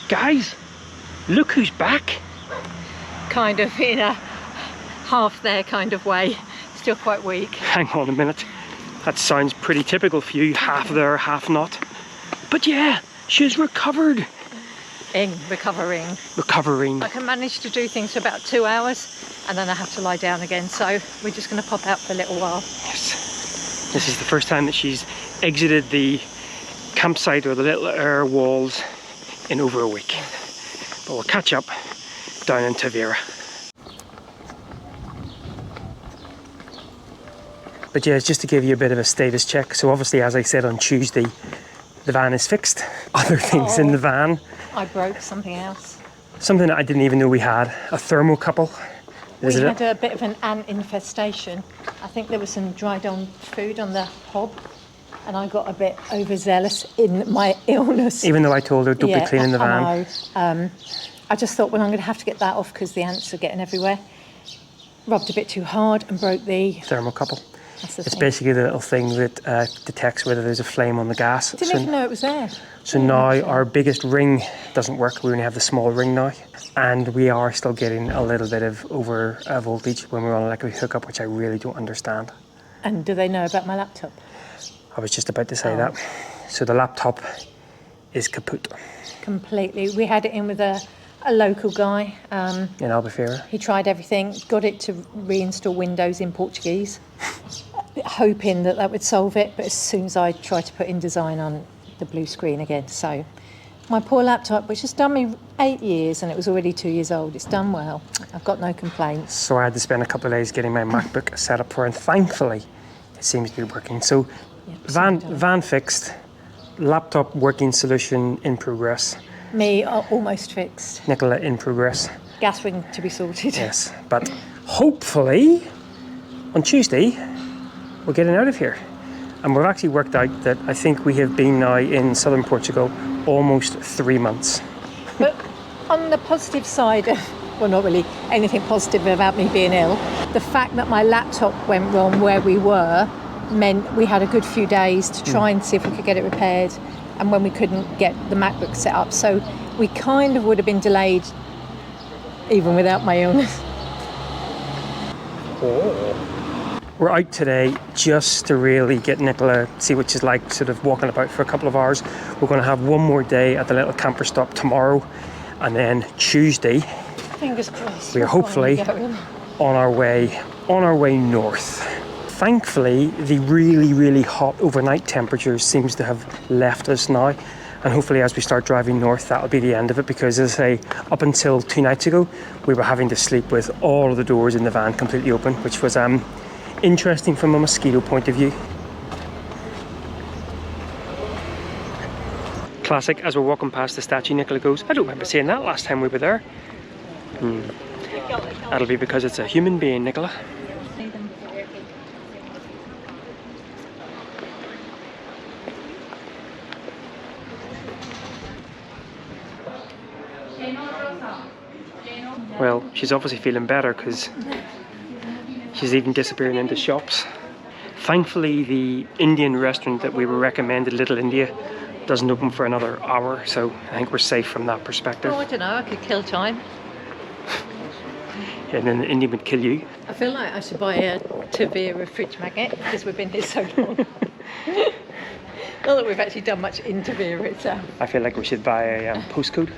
Guys, look who's back. Kind of in a half there kind of way. Still quite weak. Hang on a minute. That sounds pretty typical for you. Half there, half not. But yeah, she's recovered. Recovering. I can manage to do things for about 2 hours and then I have to lie down again. So we're just going to pop out for a little while. Yes. This is the first time that she's exited the campsite or the little air walls in over a week. But we'll catch up down in Tavira. But yeah, it's just to give you a bit of a status check. So obviously, as I said on Tuesday, the van is fixed. Other things in the van. I broke something else. Something that I didn't even know we had. A thermocouple. We had a bit of an ant infestation. I think there was some dried on food on the hob. And I got a bit overzealous in my illness. Even though I told her, don't be cleaning the van. I know. I just thought, well, I'm going to have to get that off because the ants are getting everywhere. Rubbed a bit too hard and broke the thermocouple. It's basically the little thing that detects whether there's a flame on the gas. Didn't even know it was there. So now our biggest ring doesn't work. We only have the small ring now. And we are still getting a little bit of over voltage when we're on electric hookup, which I really don't understand. And do they know about my laptop? I was just about to say that. So the laptop is kaput. Completely. We had it in with a local guy. In Albufeira. He tried everything, got it to reinstall Windows in Portuguese, hoping that that would solve it. But as soon as I tried to put InDesign on, the blue screen again. So my poor laptop, which has done me 8 years and it was already 2 years old, it's done well. I've got no complaints. So I had to spend a couple of days getting my MacBook set up for, and thankfully it seems to be working. So van fixed, laptop working solution in progress. Me almost fixed. Nicola in progress. Gas ring to be sorted. Yes, but hopefully on Tuesday we're getting out of here. And we've actually worked out that I think we have been now in southern Portugal almost 3 months. But on the positive side, well, not really anything positive about me being ill, the fact that my laptop went wrong where we were meant we had a good few days to try and see if we could get it repaired, and when we couldn't get the MacBook set up, so we kind of would have been delayed even without my illness. We're out today just to really get Nicola, see what she's like, sort of walking about for a couple of hours. We're going to have one more day at the little camper stop tomorrow, and then Tuesday, fingers crossed, we are hopefully on our way north. Thankfully, the really hot overnight temperatures seems to have left us now, and hopefully as we start driving north, that'll be the end of it, because as I say, up until 2 nights ago, we were having to sleep with all of the doors in the van completely open, which was interesting from a mosquito point of view. Classic, as we're walking past the statue, Nicola goes, I don't remember seeing that last time we were there. That'll be because it's a human being, Nicola. Well, she's obviously feeling better because she's even disappearing into shops. Thankfully, the Indian restaurant that we were recommended, Little India, doesn't open for another hour, so I think we're safe from that perspective. Oh, I don't know, I could kill time. Yeah, and then the Indian would kill you. I feel like I should buy a Tavira fridge magnet because we've been here so long. Not that we've actually done much in Tavira itself. I feel like we should buy a postcode.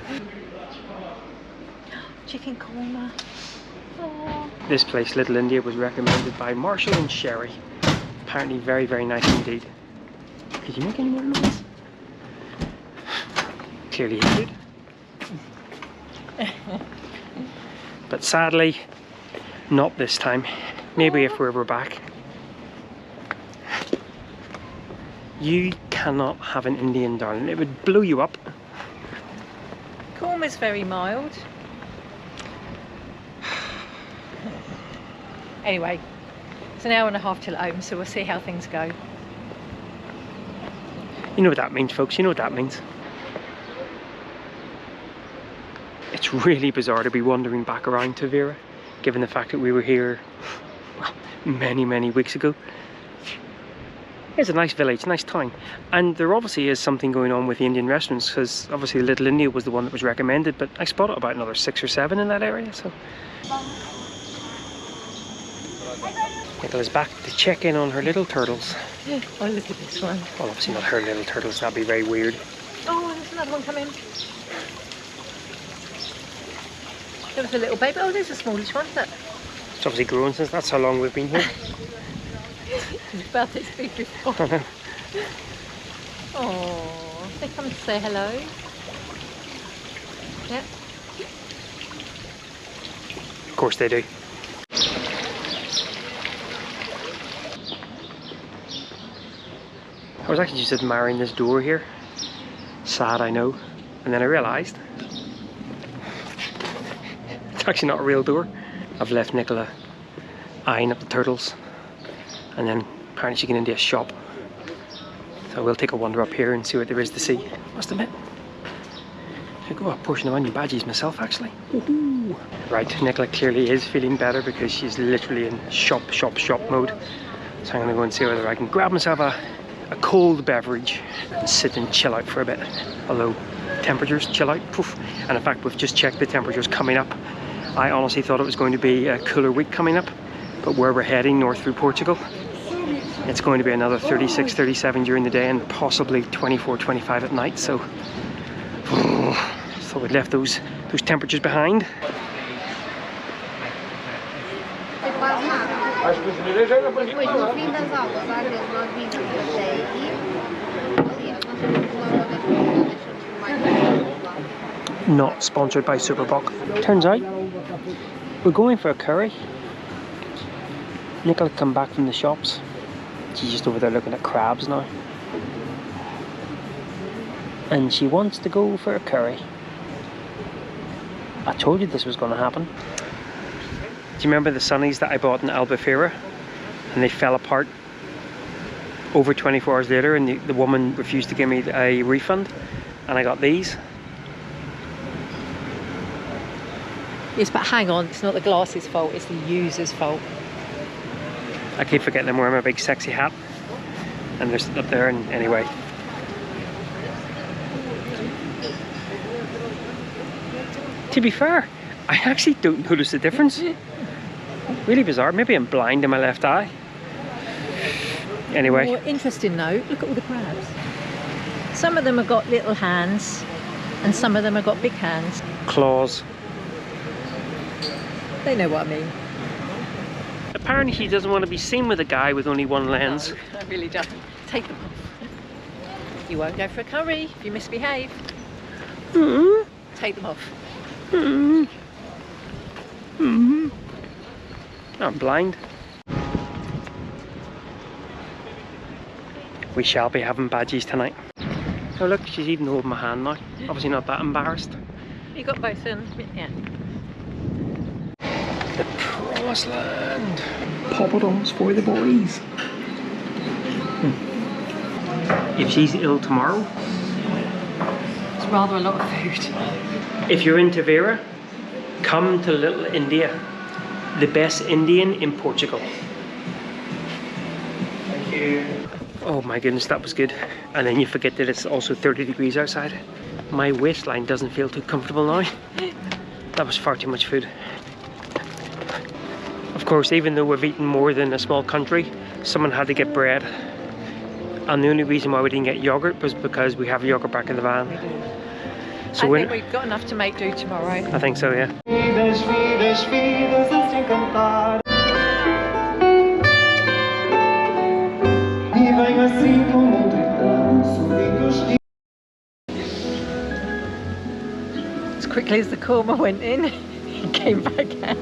Chicken korma. Oh. This place, Little India, was recommended by Marshall and Sherry. Apparently very nice indeed. Did you make any more noise? Clearly he did. But sadly, not this time. Maybe if we're ever back. You cannot have an Indian, darling. It would blow you up. Korma's very mild. Anyway, it's an hour and a half till home, so we'll see how things go. You know what that means, folks. You know what that means. It's really bizarre to be wandering back around Tavira, given the fact that we were here, well, many weeks ago. It's a nice village, nice town. And there obviously is something going on with the Indian restaurants, because obviously Little India was the one that was recommended, but I spotted about another 6 or 7 in that area, so. Nicola's back to check in on her little turtles. Oh, look at this one. Well, obviously not her little turtles, that'd be very weird. Oh, there's another one coming. There was a little baby. Oh, there's a smallish one. Look. It's obviously grown since that's how long we've been here. It's about this big before. I know. Oh, they come to say hello. Yeah. Of course they do. I was actually just admiring this door here. Sad, I know. And then I realised it's actually not a real door. I've left Nicola eyeing up the turtles, and then apparently she can into a shop. So we'll take a wander up here and see what there is to see. Must admit, I got a portion of onion badgies myself actually. Woohoo! Right, Nicola clearly is feeling better because she's literally in shop mode. So I'm gonna go and see whether I can grab myself a cold beverage and sit and chill out for a bit. Although temperatures chill out, poof. And in fact we've just checked the temperatures coming up. I honestly thought it was going to be a cooler week coming up, but where we're heading north through Portugal, it's going to be another 36, 37 during the day and possibly 24, 25 at night. So thought we'd left those temperatures behind. Not sponsored by Superboc. Turns out we're going for a curry. Nicola come back from the shops. She's just over there looking at crabs now. And she wants to go for a curry. I told you this was going to happen. Do you remember the sunnies that I bought in Albufeira? And they fell apart over 24 hours later, and the woman refused to give me a refund, and I got these. Yes, but hang on, it's not the glass's fault, it's the user's fault. I keep forgetting I'm wearing my big sexy hat, and they're sitting up there, and anyway. To be fair, I actually don't notice the difference. Really bizarre. Maybe I'm blind in my left eye. Anyway. More interesting note, look at all the crabs. Some of them have got little hands, and some of them have got big hands. Claws. They know what I mean. Apparently she doesn't want to be seen with a guy with only one lens. No, I really don't. Take them off. You won't go for a curry if you misbehave. Mm-hmm. Take them off. Mm-hmm. Mm-hmm. I'm blind. We shall be having badgies tonight. Oh look, she's even holding my hand now. Obviously not that embarrassed. You got both in, yeah. The promised land. Poppadoms for the boys. If she's ill tomorrow, It's rather a lot of food. if you're in Tavera, come to Little India. The best Indian in Portugal. Thank you. Oh my goodness, that was good. And then you forget that it's also 30 degrees outside. My waistline doesn't feel too comfortable now. That was far too much food. Of course, even though we've eaten more than a small country, someone had to get bread. And the only reason why we didn't get yogurt was because we have yogurt back in the van. So I think we've got enough to make do tomorrow. I think so, yeah. As quickly as the korma went in, he came back out.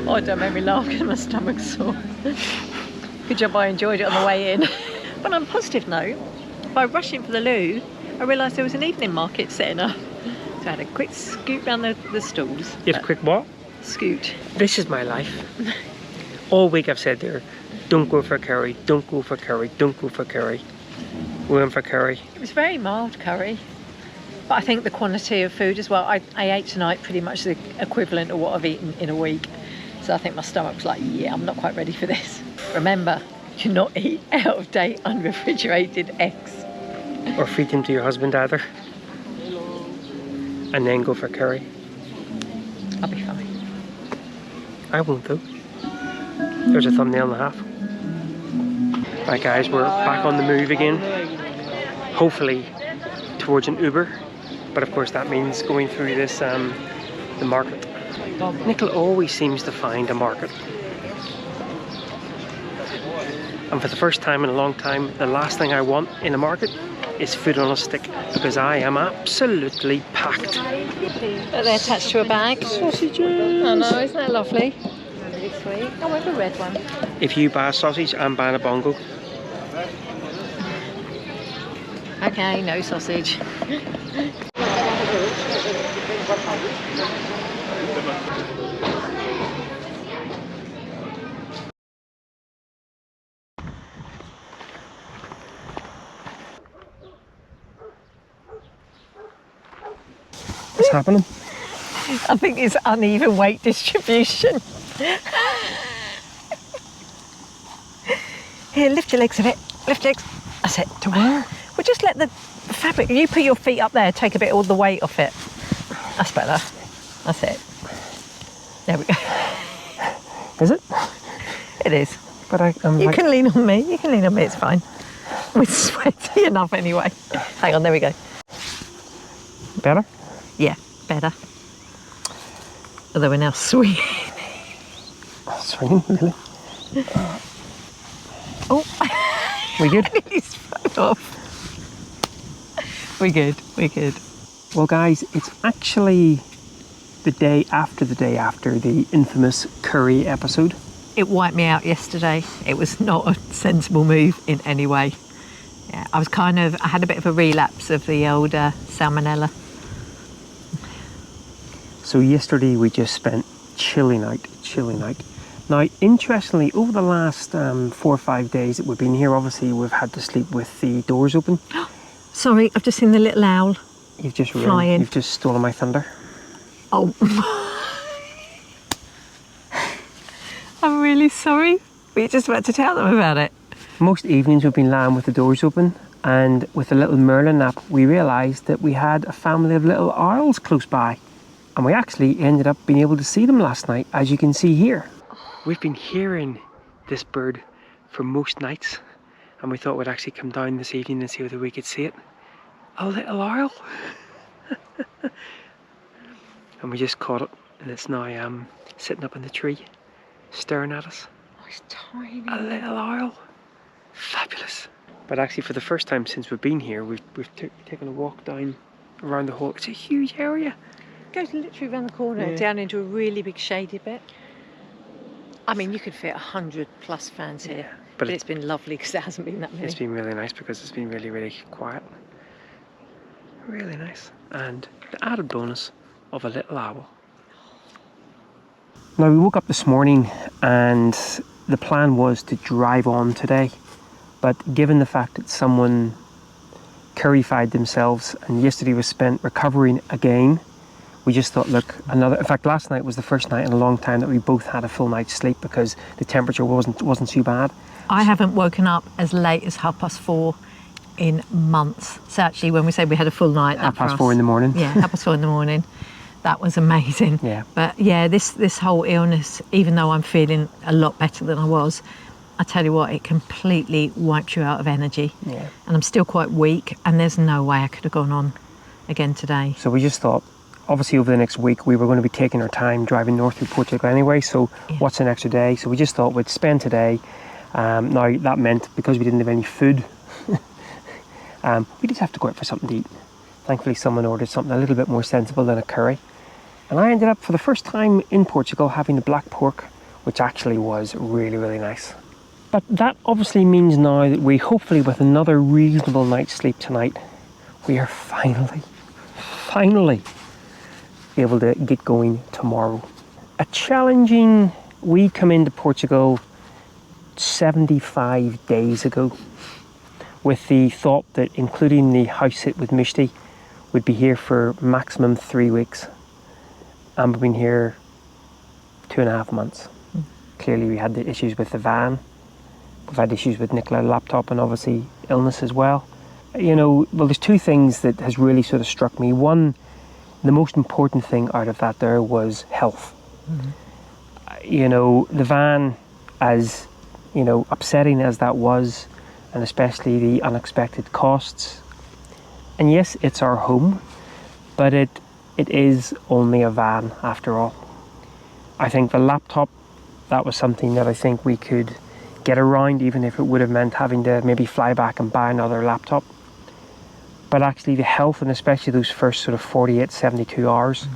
Oh, don't make me laugh because my stomach's sore. Good job I enjoyed it on the way in. But on a positive note, by rushing for the loo, I realised there was an evening market setting up. So I had a quick scoot round the stalls. You had a quick what? Scoot. This is my life. All week I've said there, don't go for curry, don't go for curry, don't go for curry. We went for curry. It was very mild curry. But I think the quantity of food as well, I ate tonight pretty much the equivalent of what I've eaten in a week. So I think my stomach's like, yeah, I'm not quite ready for this. Remember, you cannot eat out of date, unrefrigerated eggs. Or feed them to your husband either. And then go for curry. I'll be fine. I won't though. There's a thumbnail and a half. Right guys, we're back on the move again. Hopefully towards an Uber. But of course that means going through this, the market. Nicola always seems to find a market. And for the first time in a long time, the last thing I want in a market is food on a stick, because I am absolutely packed. Are they attached to a bag? Sausages! Oh no, isn't that lovely? Really sweet. I want a red one. If you buy a sausage, I'm buying a bongo. Okay, no sausage. What's happening? I think it's uneven weight distribution. Here, lift your legs a bit. Lift your legs. That's it. To where? Well, just let the fabric, you put your feet up there, take a bit all the weight off it. That's better. That's it. There we go. Is it? It is. But I'm You like... can lean on me. You can lean on me, it's fine. We're sweaty enough anyway. Hang on, there we go. Better? Yeah, better. Although we're now swinging. Swinging, really? Oh. We good? He's fell off. We're good, we're good. Well guys, it's actually the day after the infamous curry episode. It wiped me out yesterday. It was not a sensible move in any way. Yeah, I had a bit of a relapse of the old salmonella. So yesterday we just spent chilly night. Now, interestingly, over the last 4 or 5 days that we've been here, obviously we've had to sleep with the doors open. Sorry, I've just seen the little owl. You've just flying. You've just stolen my thunder. Oh. I'm really sorry. Were you just about to tell them about it? Most evenings we've been lying with the doors open, and with a little Merlin nap, we realised that we had a family of little owls close by. And we actually ended up being able to see them last night, as you can see here. We've been hearing this bird for most nights, and we thought we'd actually come down this evening and see whether we could see it. A little owl. And we just caught it, and it's now sitting up in the tree, staring at us. Oh, it's tiny. A little owl. Fabulous. But actually, for the first time since we've been here, we've taken a walk down around the whole. It's a huge area. It goes literally around the corner, Yeah. down into a really big shady bit. I mean, you could fit 100+ fans here, Yeah, but it's been lovely because there hasn't been that many. It's been really nice because it's been really, really quiet. Really nice. And the added bonus of a little owl. Now, we woke up this morning and the plan was to drive on today. But given the fact that someone curry-fied themselves and yesterday was spent recovering again, we just thought, look, in fact, last night was the first night in a long time that we both had a full night's sleep because the temperature wasn't too bad. I haven't woken up as late as 4:30 in months. So actually, when we said we had a full night, that for us- 4:30 in the morning. Yeah, 4:30 in the morning. That was amazing. Yeah. But yeah, this whole illness, even though I'm feeling a lot better than I was, I tell you what, it completely wiped you out of energy. Yeah. And I'm still quite weak, and there's no way I could have gone on again today. So we just thought, obviously over the next week we were going to be taking our time driving north through Portugal anyway, so Yeah. what's an extra day? So we just thought we'd spend today. Now that meant, because we didn't have any food, we just have to go out for something to eat. Thankfully someone ordered something a little bit more sensible than a curry. And I ended up, for the first time in Portugal, having the black pork, which actually was really, really nice. But that obviously means now that we, hopefully with another reasonable night's sleep tonight, we are finally able to get going tomorrow. A challenging, we come into Portugal 75 days ago with the thought that, including the house sit with Mishti, we'd be here for maximum 3 weeks. And we've been here 2.5 months. Clearly we had the issues with the van. We've had issues with Nicola's laptop and obviously illness as well. Well, there's two things that has really sort of struck me. One, the most important thing out of that there was health. The van, as upsetting as that was, and especially the unexpected costs. And yes, it's our home, but it is only a van after all. I think the laptop, that was something that I think we could get around, even if it would have meant having to maybe fly back and buy another laptop. But actually the health, and especially those first sort of 48, 72 hours,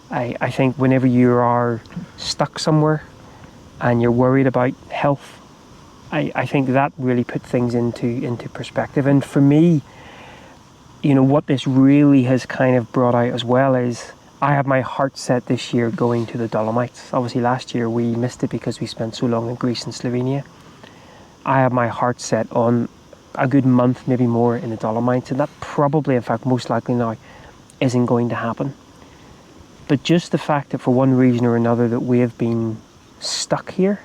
I think whenever you are stuck somewhere and you're worried about health, I think that really put things into perspective. And for me, what this really has kind of brought out as well is I have my heart set this year going to the Dolomites. Obviously last year we missed it because we spent so long in Greece and Slovenia. I have my heart set on a good month, maybe more, in the Dolomites, and that probably, in fact, most likely now, isn't going to happen. But just the fact that for one reason or another that we have been stuck here,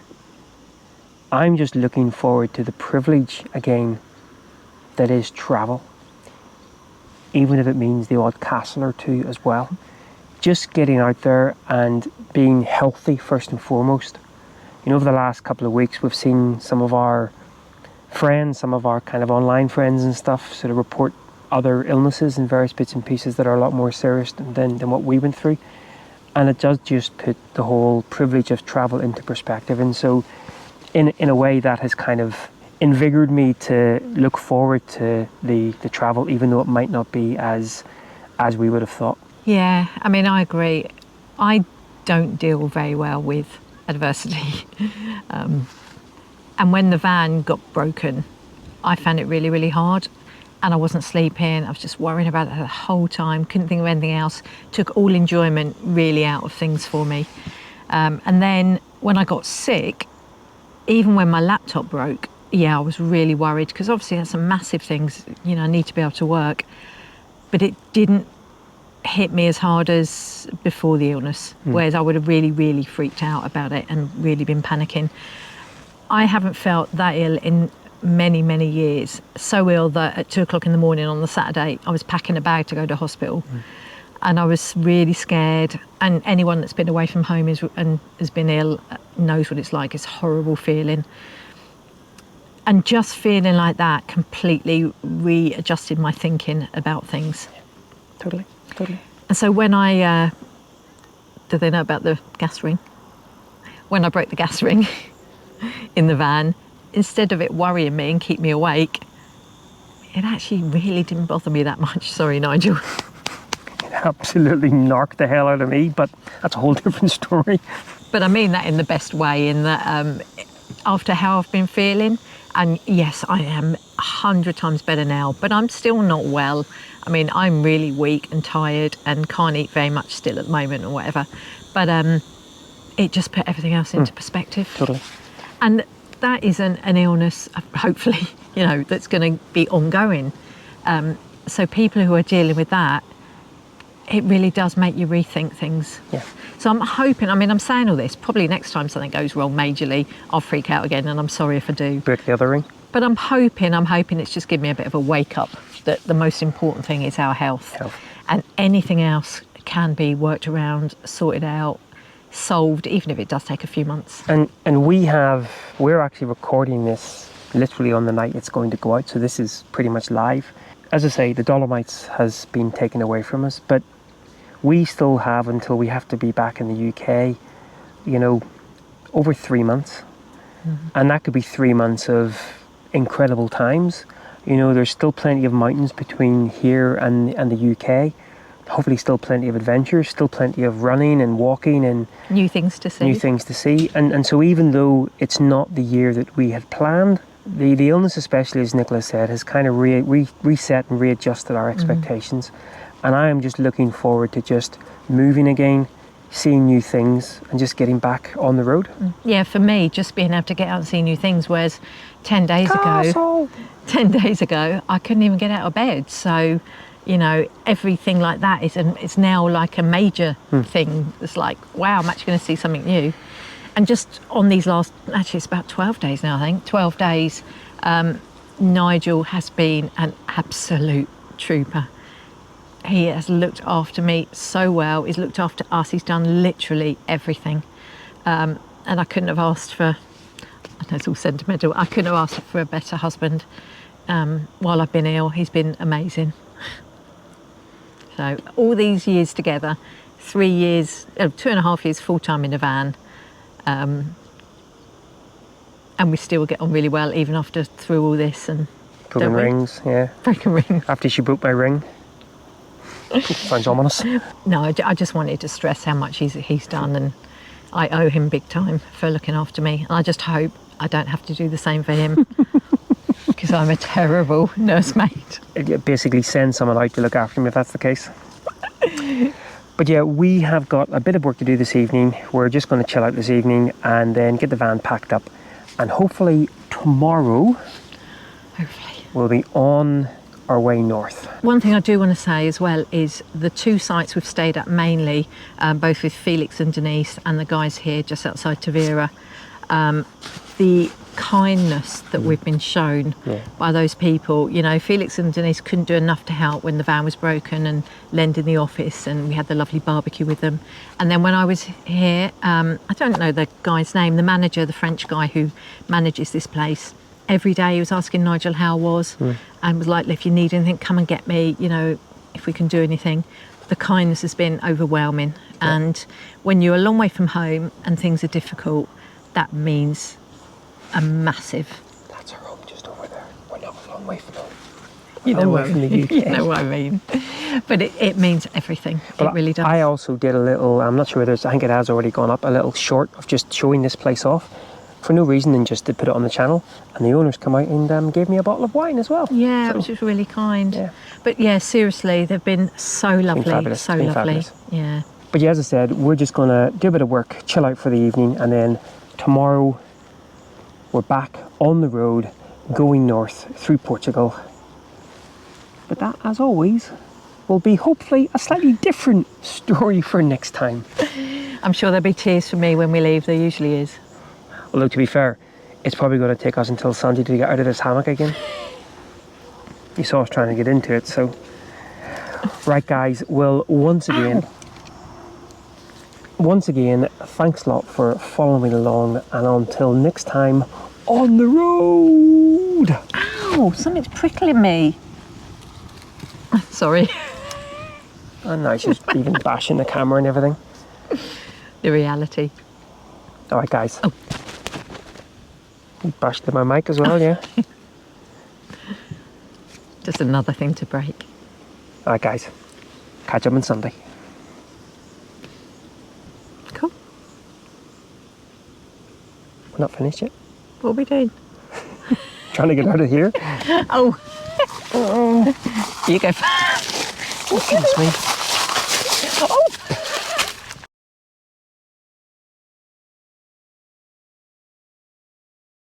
I'm just looking forward to the privilege again that is travel, even if it means the odd castle or two as well. Just getting out there and being healthy first and foremost. Over the last couple of weeks, we've seen some of our friends, some of our kind of online friends and stuff sort of report other illnesses and various bits and pieces that are a lot more serious than what we went through. And it does just put the whole privilege of travel into perspective. And so in a way that has kind of invigorated me to look forward to the travel, even though it might not be as we would have thought. Yeah, I mean, I agree. I don't deal very well with adversity. And when the van got broken, I found it really, really hard. And I wasn't sleeping. I was just worrying about it the whole time. Couldn't think of anything else. Took all enjoyment really out of things for me. And then when I got sick, even when my laptop broke, I was really worried because obviously that's some massive things, I need to be able to work. But it didn't hit me as hard as before the illness, whereas I would have really, really freaked out about it and really been panicking. I haven't felt that ill in many, many years. So ill that at 2 o'clock in the morning on the Saturday, I was packing a bag to go to hospital. And I was really scared. And anyone that's been away from home and has been ill knows what it's like. It's a horrible feeling. And just feeling like that completely readjusted my thinking about things. Totally. And so when do they know about the gas ring? When I broke the gas ring in the van, instead of it worrying me and keep me awake, it actually really didn't bother me that much. Sorry, Nigel. It absolutely knocked the hell out of me, but that's a whole different story. But I mean that in the best way, in that after how I've been feeling, and yes, I am 100 times better now, but I'm still not well. I mean, I'm really weak and tired and can't eat very much still at the moment or whatever. But it just put everything else into perspective. Totally. And that isn't an illness, hopefully, that's going to be ongoing. So people who are dealing with that, it really does make you rethink things. Yeah. So I'm hoping, I'm saying all this, probably next time something goes wrong majorly, I'll freak out again, and I'm sorry if I do. Break the other ring. But I'm hoping it's just given me a bit of a wake up that the most important thing is our health. And anything else can be worked around, sorted out, solved, even if it does take a few months. And we're actually recording this literally on the night it's going to go out, so this is pretty much live. As I say, the Dolomites has been taken away from us, but we still have until we have to be back in the UK, over 3 months. And that could be 3 months of incredible times. There's still plenty of mountains between here and the UK. Hopefully still plenty of adventures, still plenty of running and walking and new things to see. And so even though it's not the year that we had planned, the illness, especially as Nicola said, has kind of reset and readjusted our expectations. And I am just looking forward to just moving again, seeing new things and just getting back on the road. Yeah, for me, just being able to get out and see new things, whereas 10 days ago, I couldn't even get out of bed. So, everything like that it's now like a major thing. It's like, wow, I'm actually going to see something new. And just on these last, actually it's about 12 days now, I think, 12 days, Nigel has been an absolute trooper. He has looked after me so well. He's looked after us. He's done literally everything. And I couldn't have asked for, I know it's all sentimental, I couldn't have asked for a better husband. While I've been ill, he's been amazing. So all these years together, 3 years, 2.5 years full-time in a van, and we still get on really well even after through all this. And Broken rings, yeah. Broken rings. After she broke my ring. Sounds ominous. No, I just wanted to stress how much he's done, and I owe him big time for looking after me. And I just hope I don't have to do the same for him, because I'm a terrible nursemaid. Basically send someone out to look after him if that's the case. But yeah, we have got a bit of work to do this evening. We're just going to chill out this evening and then get the van packed up. And hopefully tomorrow, we'll be on our way north. One thing I do want to say as well is the 2 sites we've stayed at mainly, both with Felix and Denise and the guys here just outside Tavira, the kindness that we've been shown by those people. You know, Felix and Denise couldn't do enough to help when the van was broken and lend in the office, and we had the lovely barbecue with them. And then when I was here, I don't know the guy's name, the manager, the French guy who manages this place, every day he was asking Nigel how I was, and was like, if you need anything, come and get me, you know, if we can do anything. The kindness has been overwhelming. And when you're a long way from home and things are difficult, that means a massive... That's our home just over there. We're not a long way from home. You know, from the UK. You know what I mean. But it means everything. But it really does. I also did a little, I'm not sure whether I think it has already gone up, a little short of just showing this place off for no reason and just to put it on the channel. And the owners come out and gave me a bottle of wine as well. Yeah, so, which was really kind. Yeah. But yeah, seriously, they've been so lovely. Fabulous. So Been lovely. fabulous. Yeah. But yeah, as I said, we're just going to do a bit of work, chill out for the evening, and then tomorrow we're back on the road, going north through Portugal. But that, as always, will be hopefully a slightly different story for next time. I'm sure there'll be tears for me when we leave. There usually is. Although, to be fair, it's probably going to take us until Sunday to get out of this hammock again. You saw us trying to get into it, so... Right, guys, well, once again, thanks a lot for following along, and until next time, on the road! Ow, something's prickling me. Sorry. And now she's even bashing the camera and everything. The reality. All right, guys. Oh. You bashed my mic as well, yeah? Just another thing to break. All right, guys. Catch up on Sunday. Cool. We're not finished yet. What are we doing? Trying to get out of here. Oh. You go first. Oh, goodness me.